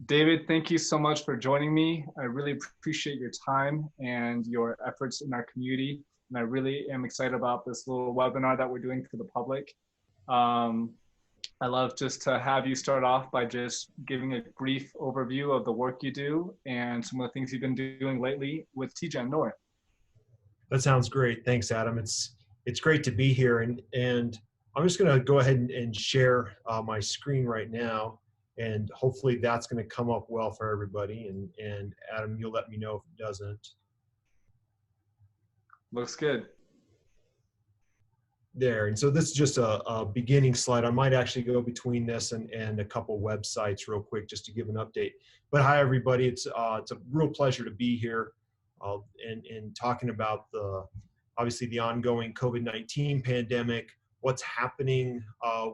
David, thank you so much for joining me. I really appreciate your time and your efforts in our community. And I really am excited about this little webinar that we're doing for the public. Um, I love just to have you start off by just giving a brief overview of the work you do and some of the things you've been doing lately with TGen North. That sounds great. Thanks, Adam. It's great to be here, and I'm just going to go ahead and share my screen right now, and hopefully that's going to come up well for everybody. And Adam, you'll let me know if it doesn't. Looks good. There, and so this is just a beginning slide. I might actually go between this and a couple websites real quick just to give an update. But hi, everybody. It's a real pleasure to be here and talking about obviously the ongoing COVID-19 pandemic, what's happening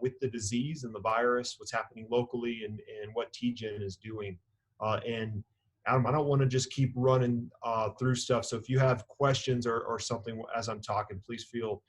with the disease and the virus, what's happening locally, and what TGen is doing. And Adam, I don't want to just keep running through stuff. So if you have questions or something as I'm talking, please feel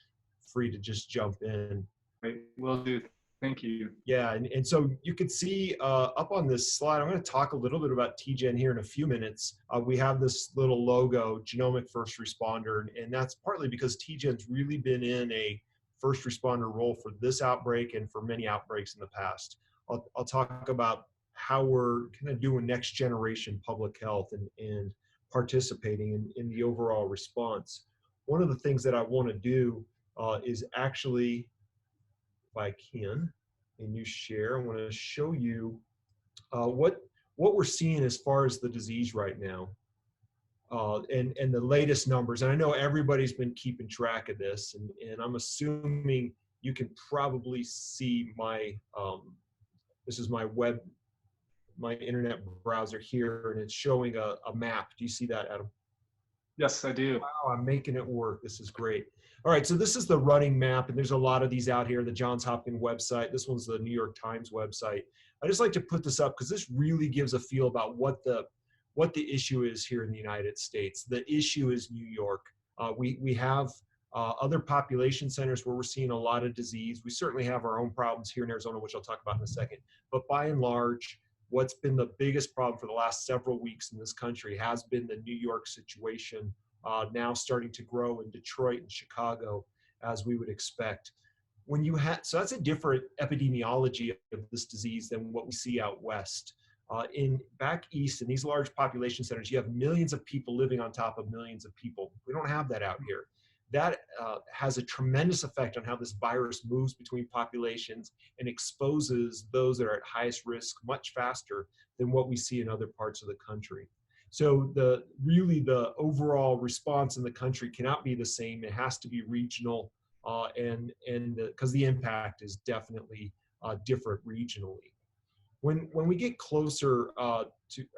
free to just jump in. Great, will do. Thank you. Yeah, and so you can see up on this slide, I'm going to talk a little bit about TGen here in a few minutes. We have this little logo, Genomic First Responder, and that's partly because TGen's really been in a first responder role for this outbreak and for many outbreaks in the past. I'll talk about how we're kind of doing next generation public health and participating in the overall response. One of the things that I want to do is actually, if I can, and you share, I want to show you what we're seeing as far as the disease right now, and the latest numbers. And I know everybody's been keeping track of this, and I'm assuming you can probably see my this is my internet browser here, and it's showing a map. Do you see that, Adam? Yes, I do. Wow, I'm making it work. This is great. All right, so this is the running map, and there's a lot of these out here, the Johns Hopkins website. This one's the New York Times website. I just like to put this up because this really gives a feel about what the issue is here in the United States. The issue is New York. We have other population centers where we're seeing a lot of disease. We certainly have our own problems here in Arizona, which I'll talk about in a second. But by and large, what's been the biggest problem for the last several weeks in this country has been the New York situation, now starting to grow in Detroit and Chicago, as we would expect. So that's a different epidemiology of this disease than what we see out west. Back east, in these large population centers, you have millions of people living on top of millions of people. We don't have that out here. That has a tremendous effect on how this virus moves between populations and exposes those that are at highest risk much faster than what we see in other parts of the country. So really the overall response in the country cannot be the same. It has to be regional, and because the impact is definitely different regionally. When we get closer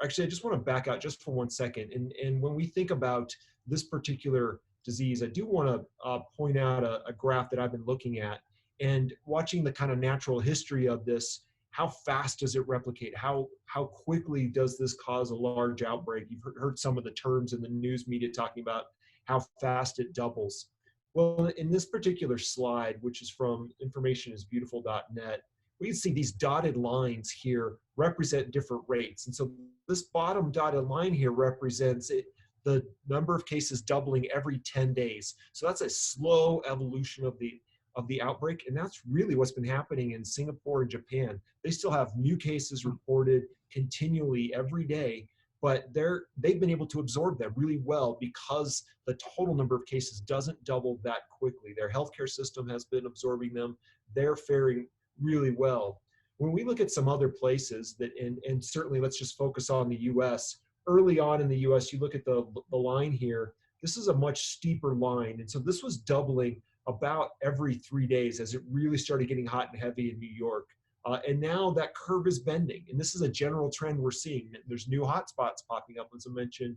actually, I just want to back out just for 1 second. And when we think about this particular disease, I do want to point out a graph that I've been looking at and watching the kind of natural history of this. How fast does it replicate? How quickly does this cause a large outbreak? You've heard some of the terms in the news media talking about how fast it doubles. Well, in this particular slide, which is from informationisbeautiful.net, we can see these dotted lines here represent different rates. And so this bottom dotted line here represents the number of cases doubling every 10 days. So that's a slow evolution of the outbreak, and that's really what's been happening in Singapore and Japan. They still have new cases reported continually every day, but they've been able to absorb that really well because the total number of cases doesn't double that quickly. Their healthcare system has been absorbing them. They're faring really well. When we look at some other places and certainly let's just focus on the US, early on in the US, you look at the line here, this is a much steeper line. And so this was doubling about every 3 days as it really started getting hot and heavy in New York. And now that curve is bending. And this is a general trend we're seeing. There's new hotspots popping up. As I mentioned,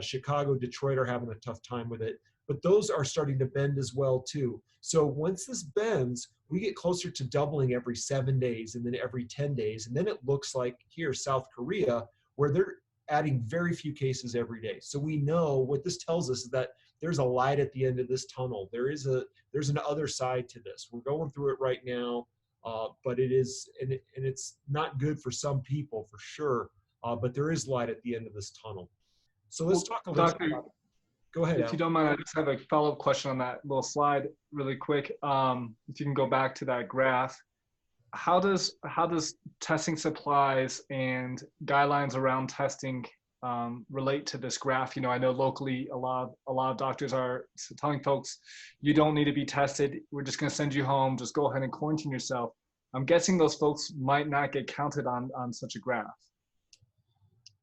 Chicago, Detroit are having a tough time with it. But those are starting to bend as well too. So once this bends, we get closer to doubling every 7 days and then every 10 days. And then it looks like here, South Korea, where they're adding very few cases every day. So we know what this tells us is that there's a light at the end of this tunnel. There's an other side to this. We're going through it right now, but it is, and it's not good for some people for sure. but there is light at the end of this tunnel. So let's talk a little Doctor, bit about, go ahead, if Al. you don't mind, I just have a follow-up question on that little slide really quick. If you can go back to that graph, how does testing supplies and guidelines around testing relate to this graph? You know, I know locally a lot of doctors are telling folks, you don't need to be tested. We're just going to send you home. Just go ahead and quarantine yourself. I'm guessing those folks might not get counted on such a graph.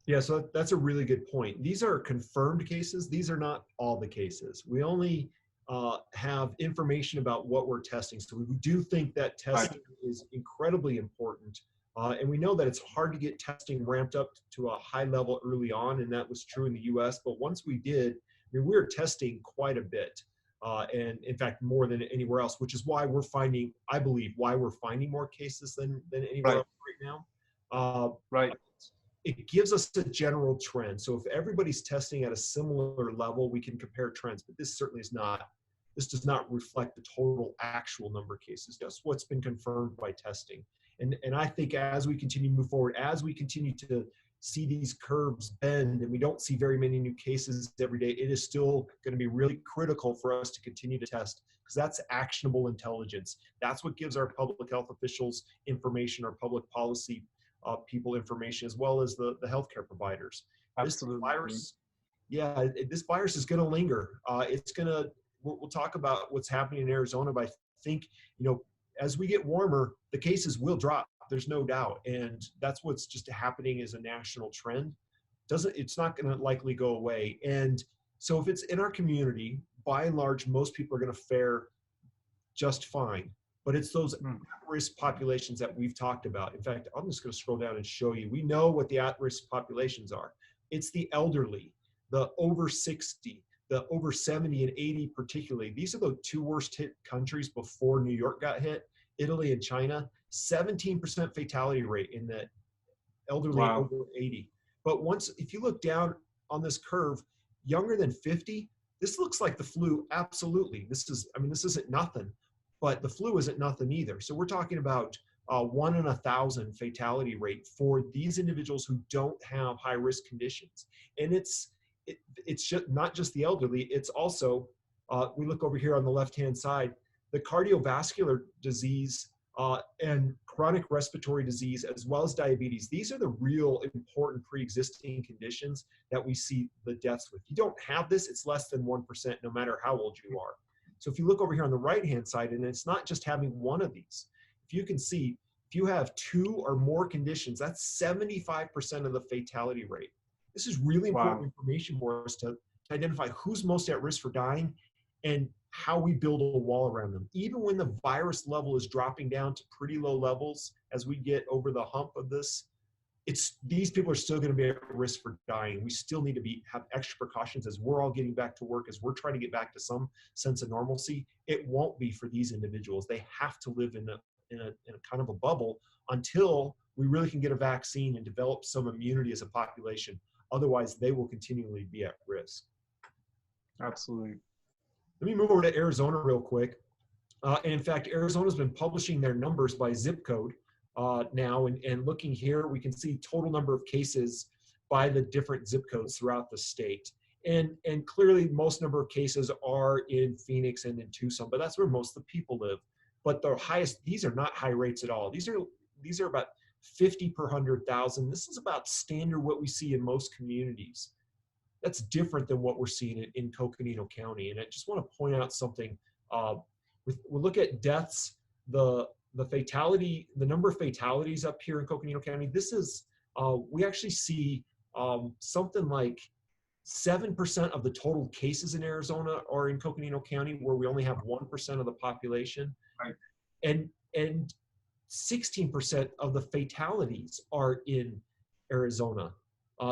Yeah, so that's a really good point. These are confirmed cases. These are not all the cases. We only have information about what we're testing. So we do think that testing is incredibly important. And we know that it's hard to get testing ramped up to a high level early on, and that was true in the US. But once we did, I mean, we were testing quite a bit. And in fact, more than anywhere else, which is why we're finding, I believe, why we're finding more cases than anywhere else right now. It gives us a general trend. So if everybody's testing at a similar level, we can compare trends, but this certainly is not, this does not reflect the total actual number of cases, just what's been confirmed by testing. And I think as we continue to move forward, as we continue to see these curves bend and we don't see very many new cases every day, it is still going to be really critical for us to continue to test, because that's actionable intelligence. That's what gives our public health officials information, our public policy people information, as well as the healthcare providers. Absolutely. This virus, this virus is going to linger. It's going to, we'll talk about what's happening in Arizona, but I think, you know, as we get warmer, the cases will drop. There's no doubt. And that's what's just happening as a national trend. It's not going to likely go away. And so if it's in our community, by and large, most people are going to fare just fine. But it's those at-risk populations that we've talked about. In fact, I'm just going to scroll down and show you. We know what the at-risk populations are. It's the elderly, the over 60, the over 70 and 80 particularly. These are the two worst hit countries before New York got hit, Italy and China. 17% fatality rate in the elderly over 80. But if you look down on this curve, younger than 50, this looks like the flu. Absolutely. This isn't nothing. But the flu isn't nothing either. So we're talking about 1 in 1,000 fatality rate for these individuals who don't have high risk conditions. And it's just not just the elderly. It's also, we look over here on the left-hand side, the cardiovascular disease and chronic respiratory disease, as well as diabetes. These are the real important pre-existing conditions that we see the deaths with. If you don't have this, it's less than 1%, no matter how old you are. So if you look over here on the right-hand side, and it's not just having one of these. If you can see, if you have 2 or more conditions, that's 75% of the fatality rate. This is really important information for us to identify who's most at risk for dying and how we build a wall around them. Even when the virus level is dropping down to pretty low levels, as we get over the hump of this, these people are still going to be at risk for dying. We still need to have extra precautions as we're all getting back to work, as we're trying to get back to some sense of normalcy. It won't be for these individuals. They have to live in a kind of a bubble until we really can get a vaccine and develop some immunity as a population. Otherwise, they will continually be at risk. Absolutely. Let me move over to Arizona real quick. And in fact, Arizona's been publishing their numbers by zip code now, and looking here, we can see total number of cases by the different zip codes throughout the state. And clearly, most number of cases are in Phoenix and in Tucson, but that's where most of the people live. But the highest, these are not high rates at all. These are about 50 per 100,000. This is about standard what we see in most communities. That's different than what we're seeing in Coconino County. And I just want to point out something. We look at deaths, the number of fatalities up here in Coconino County. This is, we actually see something like 7% of the total cases in Arizona are in Coconino County, where we only have 1% of the population. Right. And 16% of the fatalities are in Arizona.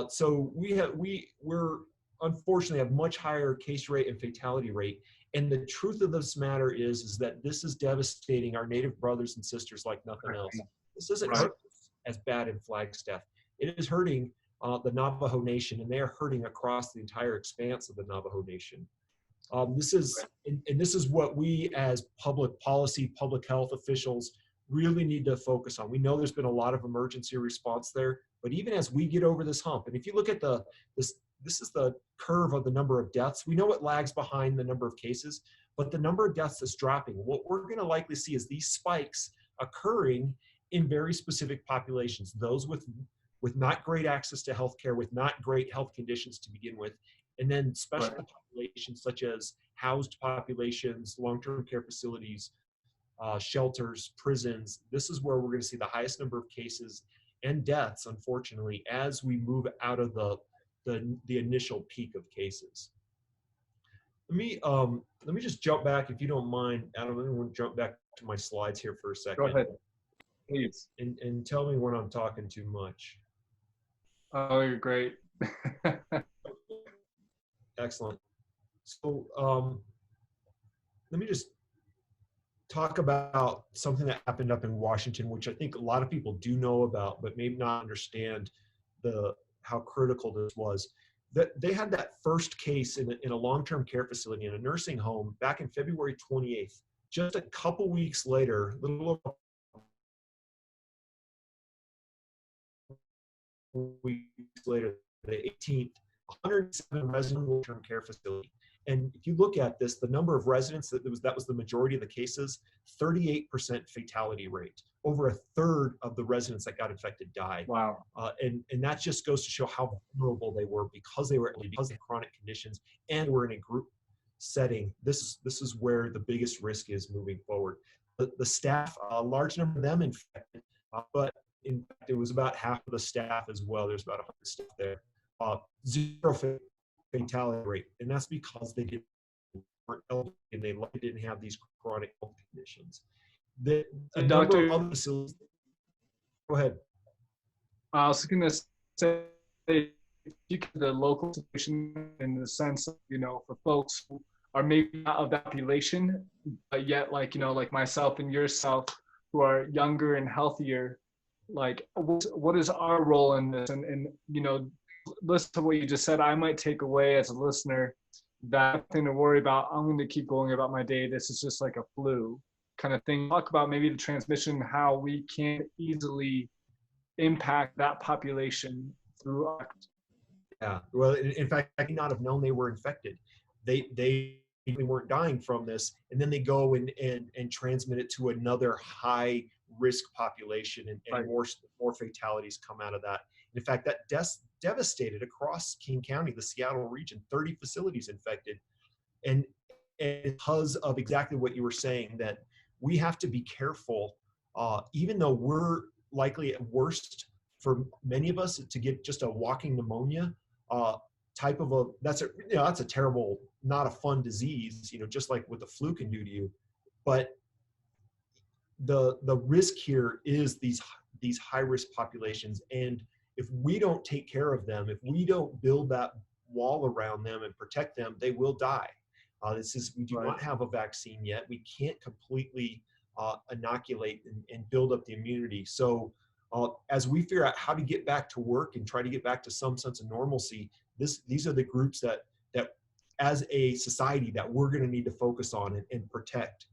So we're unfortunately have much higher case rate and fatality rate. And the truth of this matter is that this is devastating our Native brothers and sisters like nothing else. This isn't hurt as bad in Flagstaff. It is hurting the Navajo Nation, and they are hurting across the entire expanse of the Navajo Nation. This is what we as public policy, public health officials really need to focus on. We know there's been a lot of emergency response there, But even as we get over this hump, and if you look at this is the curve of the number of deaths. We know it lags behind the number of cases, but the number of deaths is dropping. What we're going to likely see is these spikes occurring in very specific populations, those with not great access to healthcare, with not great health conditions to begin with, and then special populations such as housed populations, long-term care facilities, shelters, prisons. This is where we're going to see the highest number of cases and deaths, unfortunately, as we move out of the initial peak of cases. Let me just jump back, if you don't mind, Adam. I want to jump back to my slides here for a second. Go ahead, please. And tell me when I'm talking too much. Oh, you're great. Excellent. So let me just talk about something that happened up in Washington, which I think a lot of people do know about, but maybe not understand how critical this was. That they had that first case in a long-term care facility in a nursing home back in February 28th. Just a couple weeks later, a little over weeks later, the 18th, 107 resident long-term care facility. And if you look at this, the number of residents, that was the majority of the cases, 38% fatality rate. Over a third of the residents that got infected died. Wow. And that just goes to show how vulnerable they were because they had chronic conditions and were in a group setting. This is where the biggest risk is moving forward. The staff, a large number of them infected, but in fact, it was about half of the staff as well. There's about 100 staff there. Zero fatality rate, and that's because they weren't elderly and they didn't have these chronic health conditions. Doctor, go ahead. I was going to say, you can the local situation in the sense of, for folks who are maybe not of that population, but yet like myself and yourself who are younger and healthier, like what is our role in this? And listen to what you just said. I might take away as a listener that thing to worry about. I'm going to keep going about my day. This is just like a flu kind of thing. Talk about maybe the transmission, how we can't easily impact that population through. Yeah, well, in fact, I could not have known they were infected. They weren't dying from this, and then they go and transmit it to another high risk population, and right. more fatalities come out of that. In fact, that devastated across King County, the Seattle region, 30 facilities infected. And because of exactly what you were saying, that we have to be careful, even though we're likely at worst for many of us to get just a walking pneumonia type of that's a terrible, not a fun disease, just like what the flu can do to you. But the risk here is these high risk populations, and if we don't take care of them, if we don't build that wall around them and protect them, they will die. We do not have a vaccine yet. We can't completely inoculate and build up the immunity. So as we figure out how to get back to work and try to get back to some sense of normalcy, these are the groups that as a society that we're going to need to focus on and protect.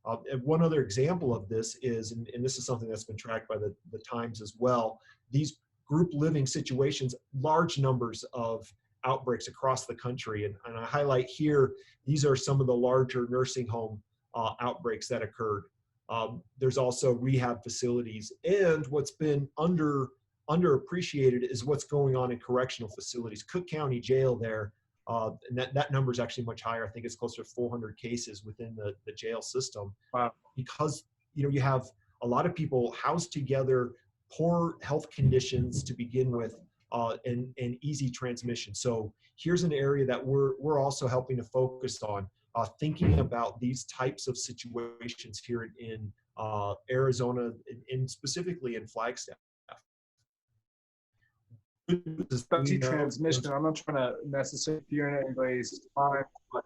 And one other example of this is, and this is something that's been tracked by the Times as well, these group living situations, large numbers of outbreaks across the country. And I highlight here, these are some of the larger nursing home outbreaks that occurred. There's also rehab facilities, and what's been underappreciated is what's going on in correctional facilities. Cook County Jail there, and that number is actually much higher. I think it's closer to 400 cases within the jail system. Wow. Because you have a lot of people housed together, poor health conditions to begin with, and easy transmission. So here's an area that we're also helping to focus on, thinking about these types of situations here in Arizona, and specifically in Flagstaff. Transmission. I'm not trying to necessarily fear anybody's time, but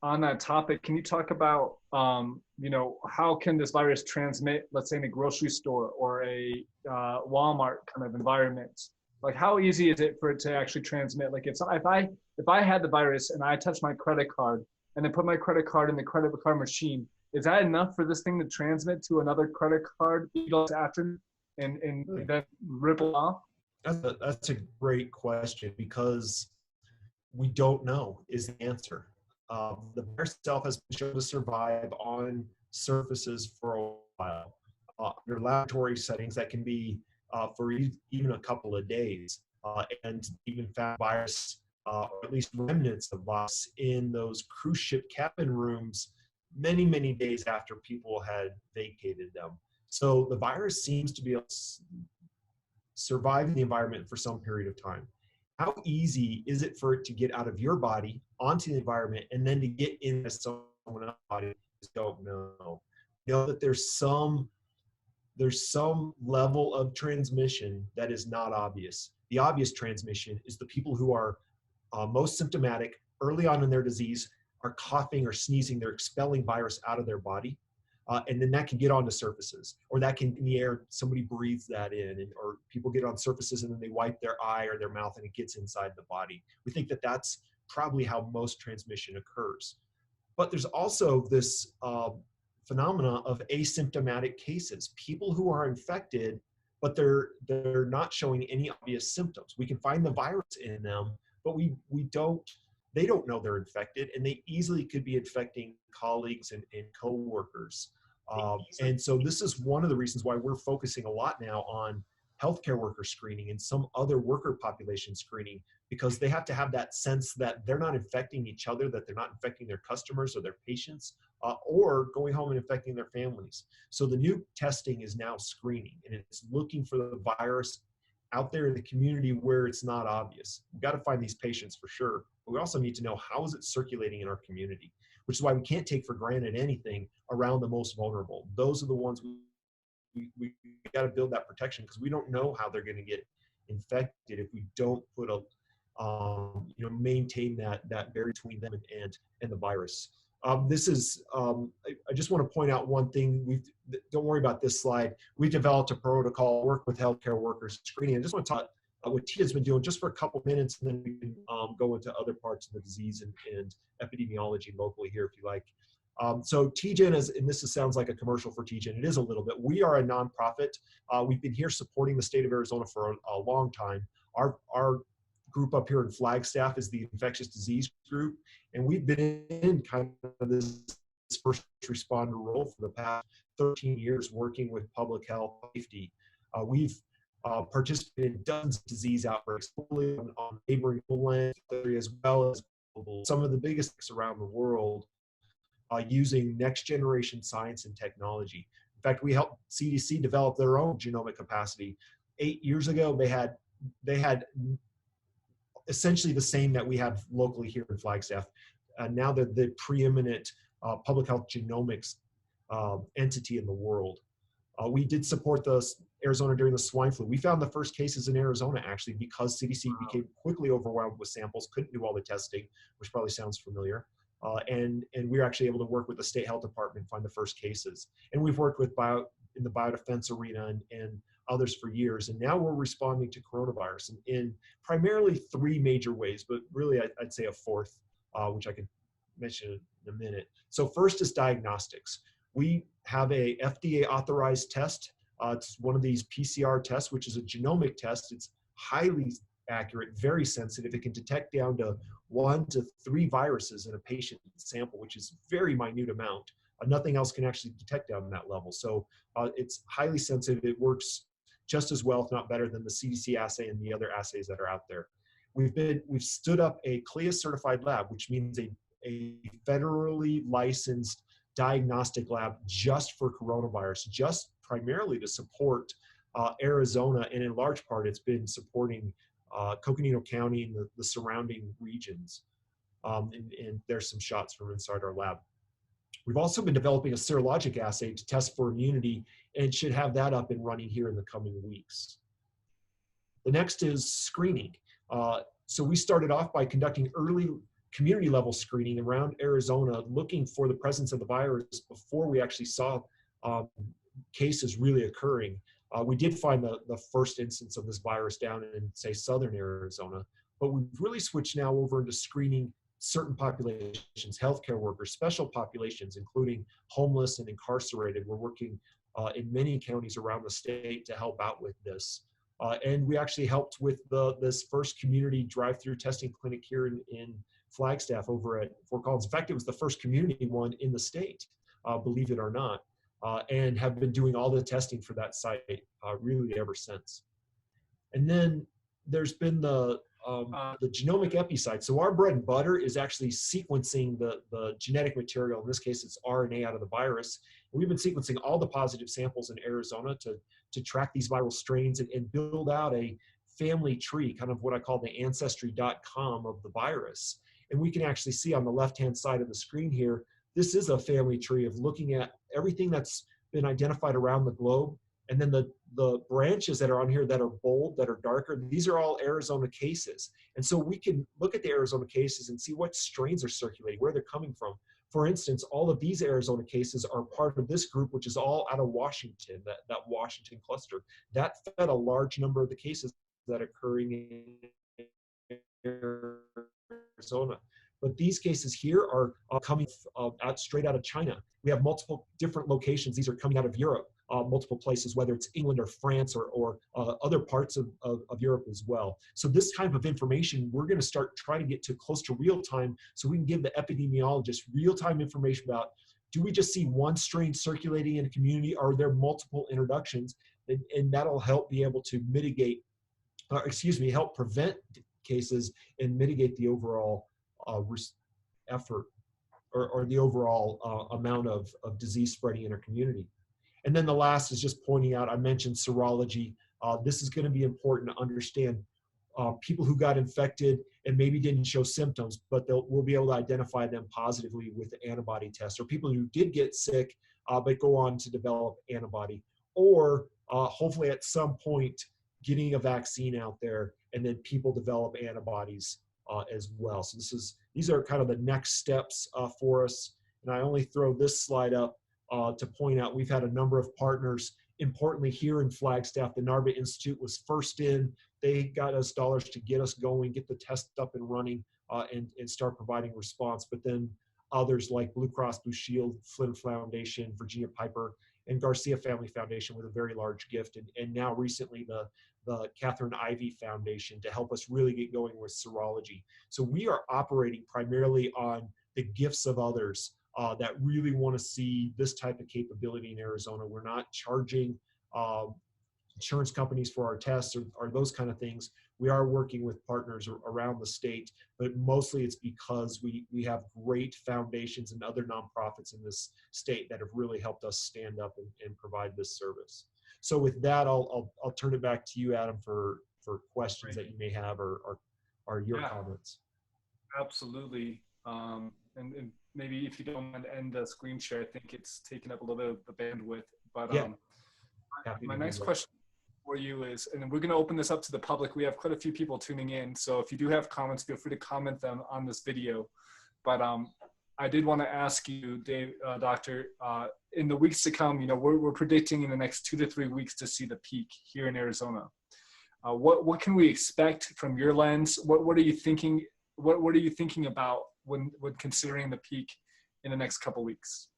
on that topic, can you talk about, how can this virus transmit, let's say in a grocery store or a Walmart kind of environment? Like, how easy is it for it to actually transmit? Like, if I had the virus and I touched my credit card and then put my credit card in the credit card machine, is that enough for this thing to transmit to another credit card after and then ripple off? That's a great question, because we don't know is the answer. The virus itself has been shown to survive on surfaces for a while. Under laboratory settings, that can be for even a couple of days, and even found virus, or at least remnants of virus, in those cruise ship cabin rooms many, many days after people had vacated them. So the virus seems to be able to survive in the environment for some period of time. How easy is it for it to get out of your body onto the environment and then to get into someone else's body? Don't know. You know that there's some level of transmission that is not obvious. The obvious transmission is the people who are most symptomatic early on in their disease, are coughing or sneezing, they're expelling virus out of their body. And then that can get onto surfaces, or that can, in the air, somebody breathes that in, or people get on surfaces and then they wipe their eye or their mouth and it gets inside the body. We think that that's probably how most transmission occurs. But there's also this phenomena of asymptomatic cases, people who are infected, but they're not showing any obvious symptoms. We can find the virus in them, but they don't know they're infected, and they easily could be infecting colleagues and coworkers. And so this is one of the reasons why we're focusing a lot now on healthcare worker screening and some other worker population screening, because they have to have that sense that they're not infecting each other, that they're not infecting their customers or their patients, or going home and infecting their families. So the new testing is now screening, and it's looking for the virus out there in the community where it's not obvious. We've got to find these patients for sure, but we also need to know how is it circulating in our community, which is why we can't take for granted anything around the most vulnerable. Those are the ones we got to build that protection, because we don't know how they're going to get infected if we don't put a maintain that barrier between them and the virus. This is, I just want to point out one thing. Don't worry about this slide. We've developed a protocol, work with healthcare workers screening. I just want to talk what TGen's been doing just for a couple minutes, and then we can go into other parts of the disease and epidemiology locally here if you like. So TGen is, and this sounds like a commercial for TGen, it is a little bit. We are a nonprofit. We've been here supporting the state of Arizona for a long time. Our group up here in Flagstaff is the infectious disease group, and we've been in kind of this first responder role for the past 13 years working with public health safety. We've participated in dozens of disease outbreaks on neighboring homelands, as well as some of the biggest around the world, using next generation science and technology. In fact, we helped CDC develop their own genomic capacity. 8 years ago, they had essentially the same that we have locally here in Flagstaff. Now they're the preeminent public health genomics entity in the world. We did support Arizona during the swine flu. We found the first cases in Arizona actually because CDC became quickly overwhelmed with samples, couldn't do all the testing, which probably sounds familiar. And we were actually able to work with the state health department and find the first cases. And we've worked with in the biodefense arena and others for years. And now we're responding to coronavirus in primarily 3 major ways, but really I'd say a fourth, which I can mention in a minute. So first is diagnostics. We have a FDA authorized test. It's one of these PCR tests, which is a genomic test. It's highly accurate, very sensitive. It can detect down to 1 to 3 viruses in a patient sample, which is a very minute amount. Nothing else can actually detect down that level. So it's highly sensitive. It works just as well, if not better, than the CDC assay and the other assays that are out there. We've stood up a CLIA certified lab, which means a federally licensed diagnostic lab just for coronavirus, just primarily to support Arizona, and in large part it's been supporting Coconino County and the surrounding regions. And there's some shots from inside our lab. We've also been developing a serologic assay to test for immunity, and should have that up and running here in the coming weeks. The next is screening. So we started off by conducting early community level screening around Arizona, looking for the presence of the virus before we actually saw cases really occurring. We did find the first instance of this virus down in, say, southern Arizona, but we've really switched now over into screening certain populations, healthcare workers, special populations, including homeless and incarcerated. We're working in many counties around the state to help out with this. And we actually helped with this first community drive-through testing clinic here in Flagstaff over at Fort Collins. In fact, it was the first community one in the state, believe it or not, and have been doing all the testing for that site really ever since. And then there's been the genomic epi site. So our bread and butter is actually sequencing the genetic material. In this case, it's RNA out of the virus. We've been sequencing all the positive samples in Arizona to track these viral strains and build out a family tree, kind of what I call the ancestry.com of the virus. And we can actually see on the left-hand side of the screen here, this is a family tree of looking at everything that's been identified around the globe. And then the branches that are on here that are bold, that are darker, these are all Arizona cases. And so we can look at the Arizona cases and see what strains are circulating, where they're coming from. For instance, all of these Arizona cases are part of this group, which is all out of Washington, that Washington cluster. That fed a large number of the cases that are occurring in Arizona. But these cases here are coming straight out of China. We have multiple different locations. These are coming out of Europe, multiple places, whether it's England or France or other parts of Europe as well. So this type of information, we're going to start trying to get to close to real time so we can give the epidemiologists real-time information about, do we just see one strain circulating in a community? Or are there multiple introductions? And that'll help be able to mitigate, help prevent cases and mitigate the overall effort or the overall amount of disease spreading in our community. And then the last is just pointing out, I mentioned serology. This is going to be important to understand people who got infected and maybe didn't show symptoms, but we'll be able to identify them positively with the antibody test, or people who did get sick but go on to develop antibody, or hopefully at some point getting a vaccine out there and then people develop antibodies as well. So these are kind of the next steps for us. And I only throw this slide up to point out we've had a number of partners. Importantly, here in Flagstaff, the NARBA Institute was first in. They got us dollars to get us going, get the test up and running, and start providing response. But then others like Blue Cross Blue Shield, Flynn Foundation, Virginia Piper, and Garcia Family Foundation with a very large gift. And now recently the Catherine Ivy Foundation to help us really get going with serology. So we are operating primarily on the gifts of others that really want to see this type of capability in Arizona. We're not charging insurance companies for our tests or those kind of things. We are working with partners around the state, but mostly it's because we have great foundations and other nonprofits in this state that have really helped us stand up and provide this service. So with that, I'll turn it back to you, Adam, for questions that you may have or your comments. Absolutely. And maybe if you don't mind to end the screen share, I think it's taken up a little bit of the bandwidth. But my next question for you is, and we're going to open this up to the public. We have quite a few people tuning in. So if you do have comments, feel free to comment them on this video. But I did want to ask you, Dave, Doctor, in the weeks to come, we're predicting in the next 2 to 3 weeks to see the peak here in Arizona. What can we expect from your lens? What are you thinking? What are you thinking about when considering the peak in the next couple weeks?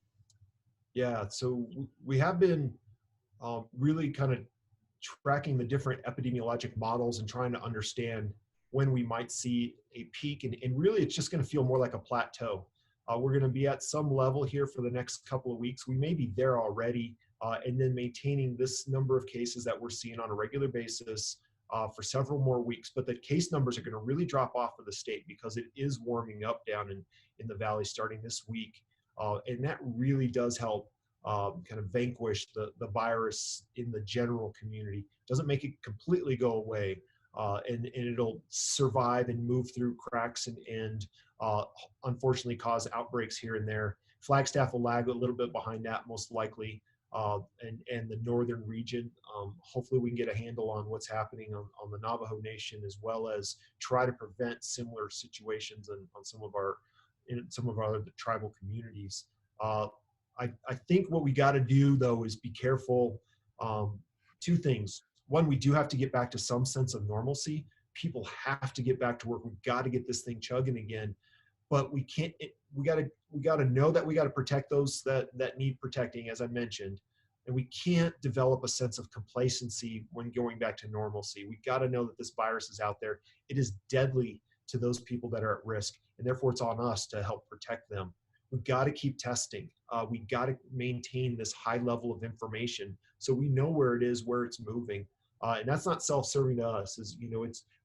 Yeah, so we have been really kind of tracking the different epidemiologic models and trying to understand when we might see a peak. And really, it's just going to feel more like a plateau. We're going to be at some level here for the next couple of weeks. We may be there already, and then maintaining this number of cases that we're seeing on a regular basis for several more weeks. But the case numbers are going to really drop off for the state because it is warming up down in the valley starting this week. And that really does help kind of vanquish the virus in the general community. Doesn't make it completely go away, and it'll survive and move through cracks and unfortunately cause outbreaks here and there. Flagstaff will lag a little bit behind that most likely, and the northern region. Hopefully we can get a handle on what's happening on the Navajo Nation, as well as try to prevent similar situations on some of our other tribal communities. I think what we got to do, though, is be careful. Two things. One, we do have to get back to some sense of normalcy. People have to get back to work. We've got to get this thing chugging again. But we can't. We got to know that we got to protect those that need protecting, as I mentioned. And we can't develop a sense of complacency when going back to normalcy. We got to know that this virus is out there. It is deadly to those people that are at risk, and therefore it's on us to help protect them. We've got to keep testing. We got to maintain this high level of information so we know where it is, where it's moving. And that's not self-serving to us.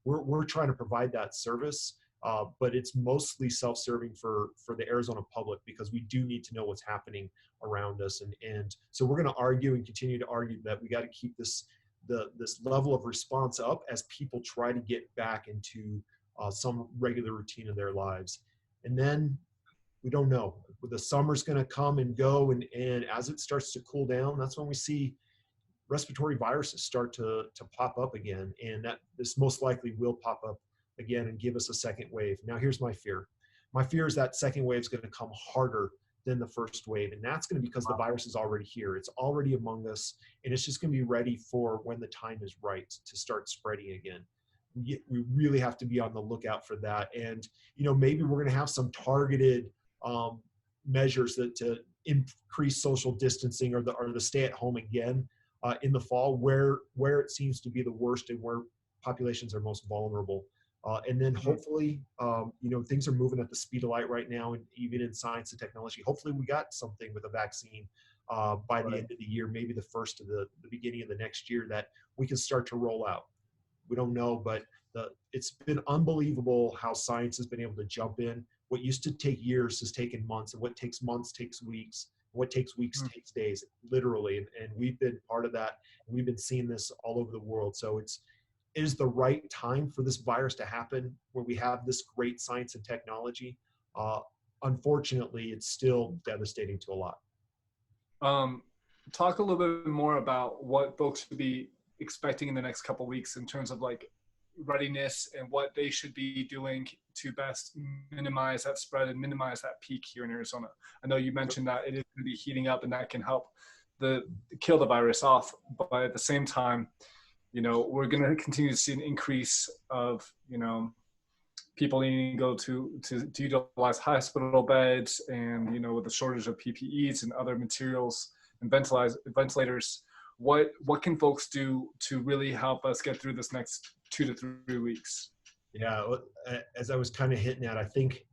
We're trying to provide that service, but it's mostly self-serving for the Arizona public, because we do need to know what's happening around us. And so we're going to argue and continue to argue that we got to keep this level of response up as people try to get back into some regular routine of their lives. And then we don't know. The summer's going to come and go, and as it starts to cool down, that's when we see respiratory viruses start to pop up again, and that this most likely will pop up again and give us a second wave. Now, here's my fear. My fear is that second wave is going to come harder than the first wave, and that's going to be because the virus is already here. It's already among us, and it's just going to be ready for when the time is right to start spreading again. We really have to be on the lookout for that, and maybe we're going to have some targeted measures to increase social distancing or the stay at home again in the fall, where it seems to be the worst and where populations are most vulnerable. And then hopefully, things are moving at the speed of light right now, and even in science and technology. Hopefully we got something with a vaccine by the end of the year, maybe the first of the beginning of the next year, that we can start to roll out. We don't know, but it's been unbelievable how science has been able to jump in. What used to take years has taken months, and what takes months takes weeks. What takes weeks takes days, literally. And we've been part of that. And we've been seeing this all over the world. So it is the right time for this virus to happen, where we have this great science and technology. Unfortunately, it's still devastating to a lot. Talk a little bit more about what folks should be expecting in the next couple of weeks in terms of readiness and what they should be doing to best minimize that spread and minimize that peak here in Arizona. I know you mentioned that it is going to be heating up, and that can help kill the virus off. But at the same time, we're going to continue to see an increase of, people needing to go to utilize hospital beds, and, with the shortage of PPEs and other materials and ventilators. What can folks do to really help us get through this next 2 to 3 weeks? Yeah, as I was kind of hitting at, I think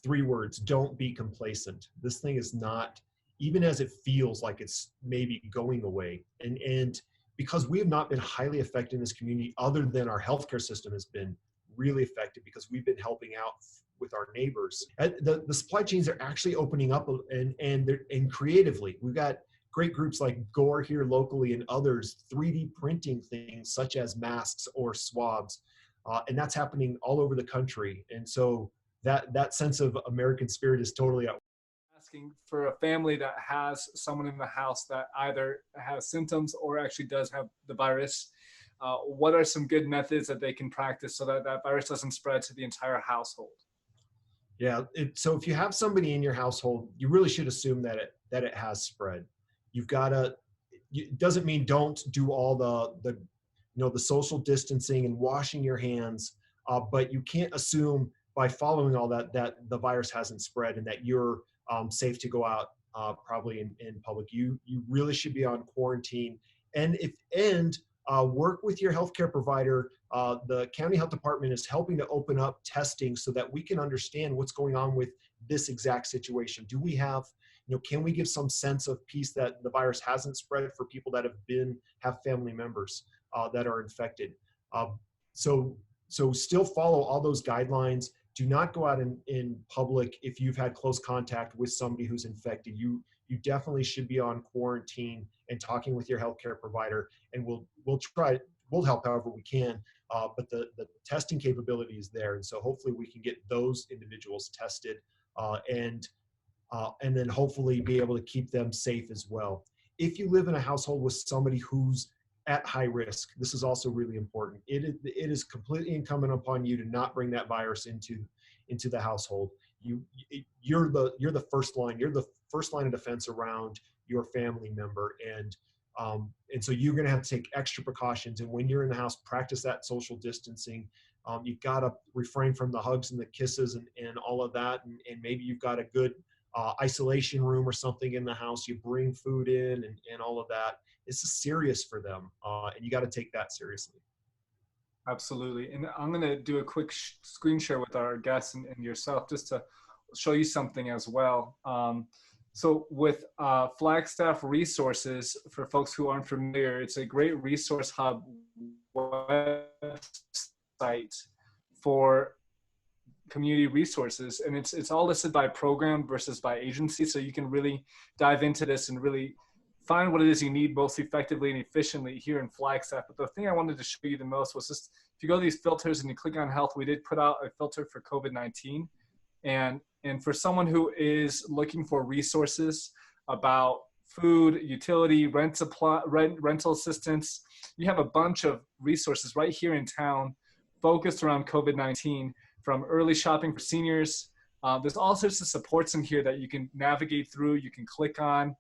3 words: don't be complacent. This thing is not, even as it feels like it's maybe going away. And because we have not been highly affected in this community, other than our healthcare system has been really affected because we've been helping out with our neighbors. The supply chains are actually opening up, and creatively. We've got great groups like Gore here locally and others 3D printing things such as masks or swabs. And that's happening all over the country. And so that sense of American spirit is totally out. Asking for a family that has someone in the house that either has symptoms or actually does have the virus, what are some good methods that they can practice so that that virus doesn't spread to the entire household? Yeah, so if you have somebody in your household, you really should assume that it has spread. You've got to, it doesn't mean don't do all the social distancing and washing your hands, but you can't assume by following all that the virus hasn't spread and that you're safe to go out probably in public. You really should be on quarantine, and work with your healthcare provider. The county health department is helping to open up testing so that we can understand what's going on with this exact situation. Do we have, can we give some sense of peace that the virus hasn't spread for people that have family members that are infected? So still follow all those guidelines. Do not go out in public if you've had close contact with somebody who's infected. You definitely should be on quarantine and talking with your healthcare provider, and we'll help however we can. But the testing capability is there, and so hopefully we can get those individuals tested, and then hopefully be able to keep them safe as well. If you live in a household with somebody who's at high risk, this is also really important. It is completely incumbent upon you to not bring that virus into the household. You're the first line. You're the first line of defense around your family member, and so you're going to have to take extra precautions. And when you're in the house, practice that social distancing. You've got to refrain from the hugs and the kisses and all of that. And maybe you've got a good isolation room or something in the house. You bring food in and all of that. This is serious for them, and you got to take that seriously. Absolutely. And I'm going to do a quick screen share with our guests and yourself just to show you something as well. So with Flagstaff Resources, for folks who aren't familiar, it's a great resource hub website for community resources, and it's all listed by program versus by agency, so you can really dive into this and really find what it is you need most effectively and efficiently here in Flagstaff. But the thing I wanted to show you the most was just, if you go to these filters and you click on health, we did put out a filter for COVID-19, and for someone who is looking for resources about food, utility, rental assistance, you have a bunch of resources right here in town focused around COVID-19, from early shopping for seniors. There's all sorts of supports in here that you can navigate through, you can click on,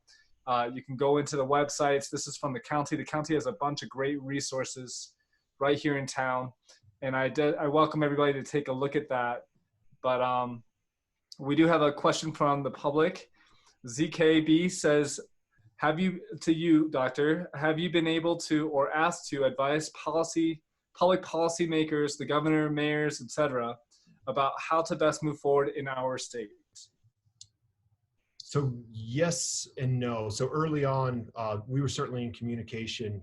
you can go into the websites. This is from the county. The county has a bunch of great resources right here in town. And I welcome everybody to take a look at that. But we do have a question from the public. ZKB says, to you, Doctor, have you been able to or asked to advise public policy makers, the governor, mayors, etc., about how to best move forward in our state? So yes and no. So early on, we were certainly in communication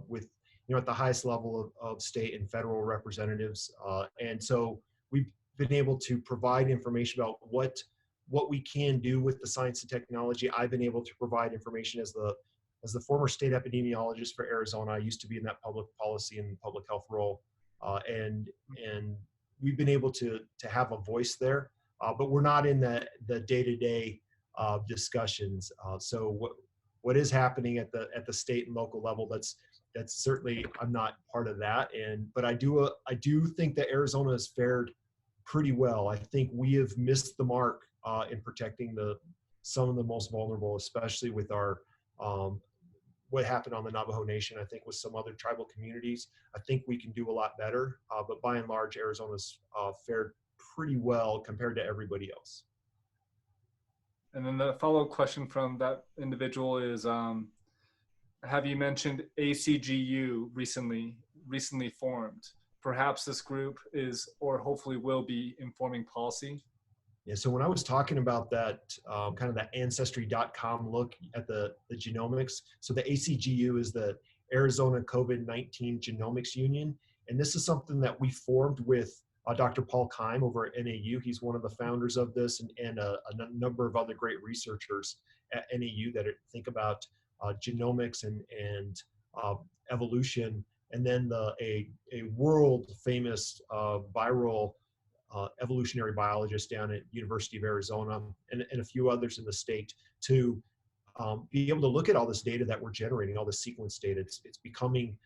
with, at the highest level of state and federal representatives. And so we've been able to provide information about what we can do with the science and technology. I've been able to provide information as the former state epidemiologist for Arizona. I used to be in that public policy and public health role. And we've been able to have a voice there, but we're not in the day-to-day discussions. So what is happening at the state and local level, that's certainly, I'm not part of that. But I do think that Arizona has fared pretty well. I think we have missed the mark in protecting some of the most vulnerable, especially with our what happened on the Navajo Nation. I think with some other tribal communities, I think we can do a lot better. But by and large, Arizona's fared pretty well compared to everybody else. And then the follow-up question from that individual is, have you mentioned ACGU recently formed? Perhaps this group is, or hopefully will be, informing policy. Yeah, so when I was talking about that, kind of that ancestry.com look at the genomics, so the ACGU is the Arizona COVID-19 Genomics Union. And this is something that we formed with Dr. Paul Keim over at NAU. He's one of the founders of this, and a number of other great researchers at NAU that think about genomics and evolution. And then a world famous viral evolutionary biologist down at University of Arizona and a few others in the state to be able to look at all this data that we're generating, all the sequence data. It's becoming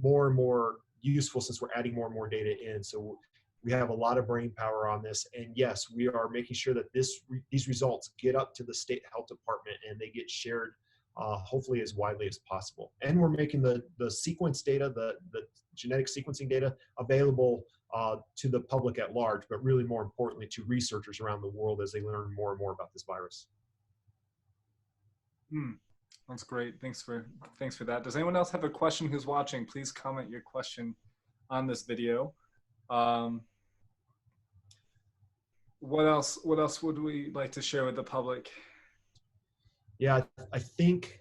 more and more useful since we're adding more and more data in. So we have a lot of brain power on this. And yes, we are making sure that these results get up to the state health department and they get shared hopefully as widely as possible. And we're making the sequence data, the genetic sequencing data available to the public at large, but really more importantly to researchers around the world as they learn more and more about this virus. That's great. Thanks for that. Does anyone else have a question who's watching? Please comment your question on this video. What else would we like to share with the public? Yeah, I think,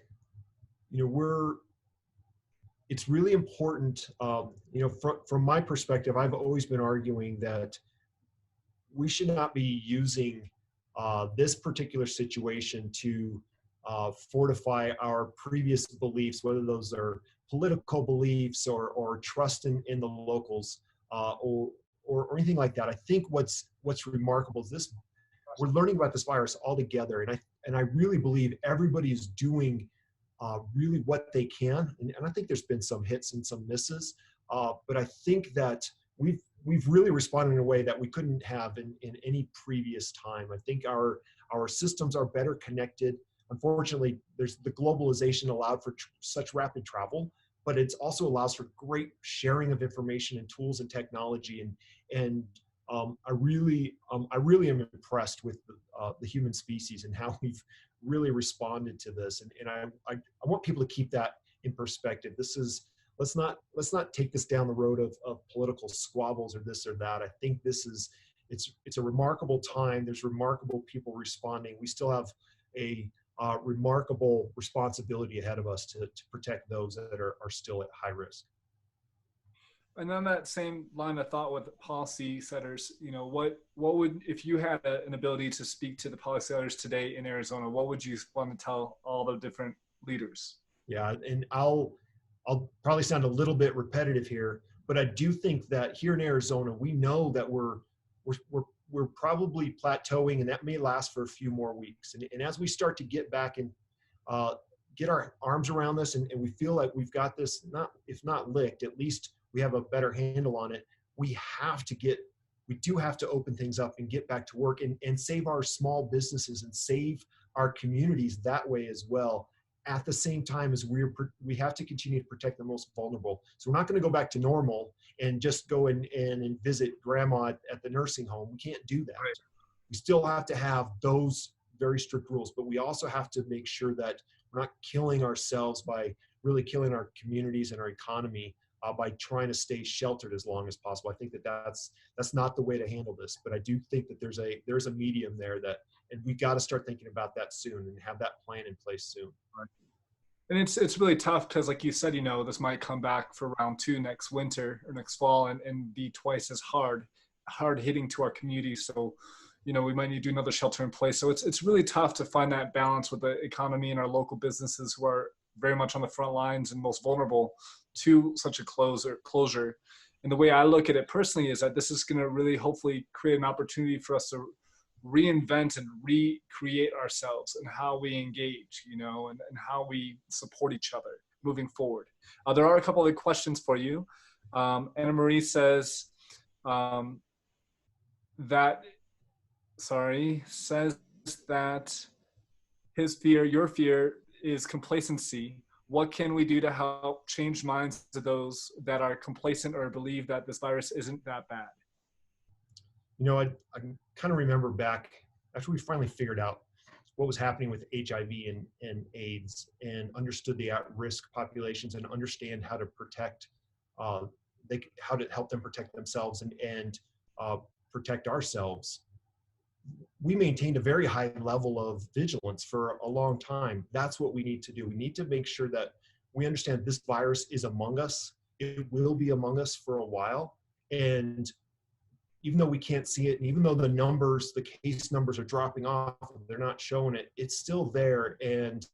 it's really important, from my perspective, I've always been arguing that we should not be using this particular situation to fortify our previous beliefs, whether those are political beliefs or trust in the locals or anything like that. I think what's remarkable is we're learning about this virus all together, and I really believe everybody is doing really what they can, and I think there's been some hits and some misses, but I think that we've really responded in a way that we couldn't have in any previous time. I think our systems are better connected. Unfortunately, there's the globalization allowed for such rapid travel, but it also allows for great sharing of information and tools and technology, and I really am impressed with the human species and how we've really responded to this. And I want people to keep that in perspective. This is, let's not take this down the road of political squabbles or this or that. I think this is, it's a remarkable time. There's remarkable people responding. We still have a remarkable responsibility ahead of us to protect those that are still at high risk. And on that same line of thought with policy setters, you know, what would, if you had an ability to speak to the policy setters today in Arizona, what would you want to tell all the different leaders? Yeah, and I'll probably sound a little bit repetitive here, but I do think that here in Arizona, we know that we're probably plateauing, and that may last for a few more weeks. And as we start to get back and get our arms around this, and we feel like we've got this, if not licked, at least we have a better handle on it. We do have to open things up and get back to work and save our small businesses and save our communities that way as well. At the same time as we have to continue to protect the most vulnerable. So we're not going to go back to normal and just go in and visit grandma at the nursing home. We can't do that. Right. We still have to have those very strict rules, but we also have to make sure that we're not killing ourselves by really killing our communities and our economy by trying to stay sheltered as long as possible. I think that's not the way to handle this, but I do think that there's a medium there and we got to start thinking about that soon and have that plan in place soon. Right. And it's really tough because, like you said, you know, this might come back for round 2 next winter or next fall and be twice as hard hitting to our community. So, you know, we might need to do another shelter in place. So it's really tough to find that balance with the economy and our local businesses who are very much on the front lines and most vulnerable to such a closure. And the way I look at it personally is that this is going to really hopefully create an opportunity for us to reinvent and recreate ourselves and how we engage, you know, and how we support each other moving forward. There are a couple of questions for you. Anna Marie says that your fear is complacency. What can we do to help change minds to those that are complacent or believe that this virus isn't that bad? You know, I kind of remember back after we finally figured out what was happening with HIV and AIDS and understood the at-risk populations and understand how to protect, how to help them protect themselves and protect ourselves. We maintained a very high level of vigilance for a long time. That's what we need to do. We need to make sure that we understand this virus is among us. It will be among us for a while. And even though we can't see it, and even though the case numbers are dropping off, they're not showing it, it's still there. And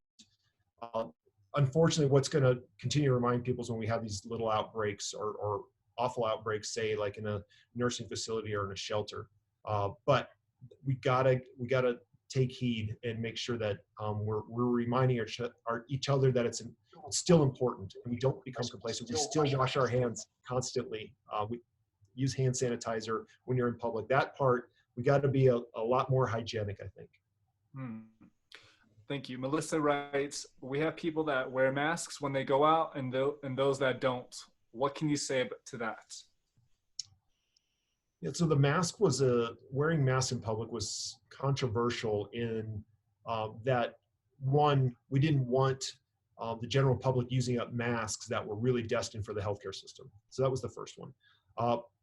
unfortunately, what's going to continue to remind people is when we have these little outbreaks or awful outbreaks, say like in a nursing facility or in a shelter. But we gotta take heed and make sure that we're reminding each other that it's still important, and we don't become complacent. We still wash our hands constantly. We use hand sanitizer when you're in public. That part, we got to be a lot more hygienic, I think. Thank you. Melissa writes, we have people that wear masks when they go out and those that don't. What can you say to that? Yeah, so the mask wearing masks in public was controversial in that, one, we didn't want the general public using up masks that were really destined for the healthcare system. So that was the first one.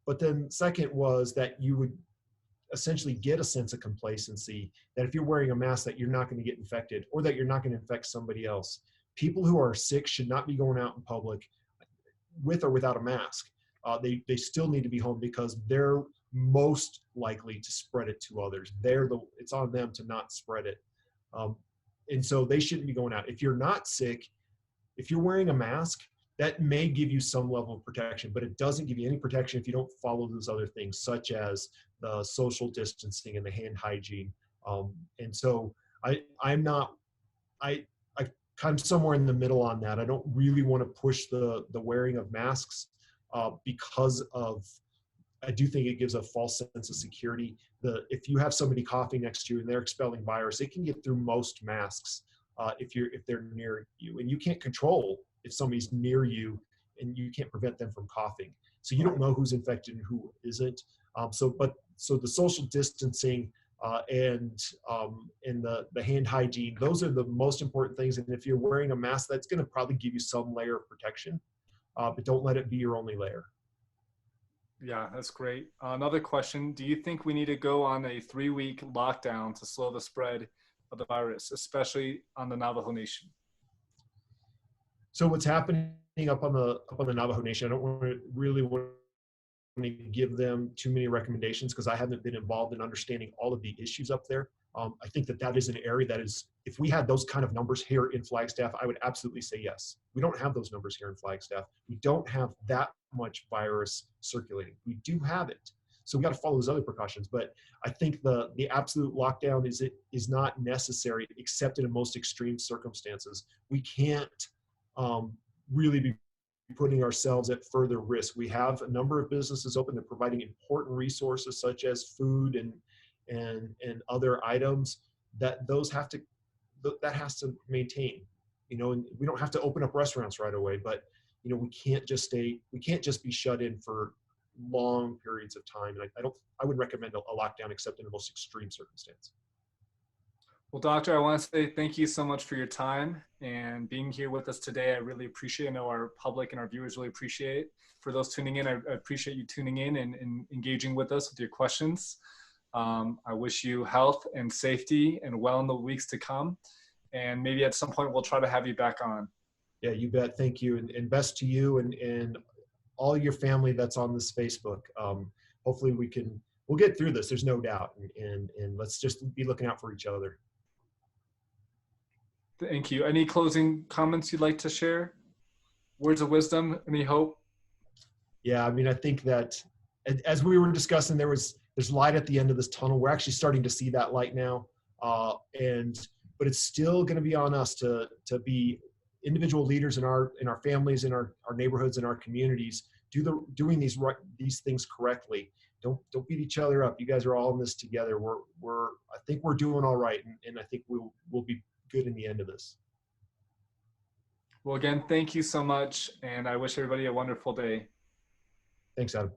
But then second was that you would essentially get a sense of complacency that if you're wearing a mask that you're not going to get infected or that you're not going to infect somebody else. People who are sick should not be going out in public with or without a mask. They still need to be home because they're most likely to spread it to others. It's on them to not spread it. And so they shouldn't be going out. If you're not sick, if you're wearing a mask, that may give you some level of protection, but it doesn't give you any protection if you don't follow those other things, such as the social distancing and the hand hygiene. And so I'm somewhere in the middle on that. I don't really want to push the wearing of masks because I do think it gives a false sense of security. If you have somebody coughing next to you and they're expelling virus, it can get through most masks if they're near you, and you can't control if somebody's near you and you can't prevent them from coughing. So you don't know who's infected and who isn't. So the social distancing and the hand hygiene, those are the most important things. And if you're wearing a mask, that's going to probably give you some layer of protection, but don't let it be your only layer. Yeah, that's great. Another question, do you think we need to go on a 3-week lockdown to slow the spread of the virus, especially on the Navajo Nation? So what's happening up on the Navajo Nation, I don't really want to give them too many recommendations because I haven't been involved in understanding all of the issues up there. I think that is an area that is, if we had those kind of numbers here in Flagstaff, I would absolutely say yes. We don't have those numbers here in Flagstaff. We don't have that much virus circulating. We do have it. So we got to follow those other precautions. But I think the absolute lockdown is not necessary except in the most extreme circumstances. We can't really be putting ourselves at further risk. We have a number of businesses open. They're providing important resources such as food and other items that has to maintain, and we don't have to open up restaurants right away, but we can't just be shut in for long periods of time. And I would recommend a lockdown except in the most extreme circumstance. Well, Doctor, I want to say thank you so much for your time and being here with us today. I really appreciate it. I know our public and our viewers really appreciate it. For those tuning in, I appreciate you tuning in and engaging with us with your questions. I wish you health and safety and well in the weeks to come. And maybe at some point we'll try to have you back on. Yeah, you bet. Thank you. And best to you and all your family that's on this Facebook. Hopefully we'll get through this. There's no doubt. And let's just be looking out for each other. Thank you. Any closing comments you'd like to share? Words of wisdom? Any hope? Yeah, I mean, I think that as we were discussing, there's light at the end of this tunnel. We're actually starting to see that light now, but it's still going to be on us to be individual leaders in our families, in our neighborhoods, in our communities, doing these things correctly. Don't beat each other up. You guys are all in this together. I think we're doing all right, and I think we'll be good in the end of this. Well, again, thank you so much, and I wish everybody a wonderful day. Thanks, Adam.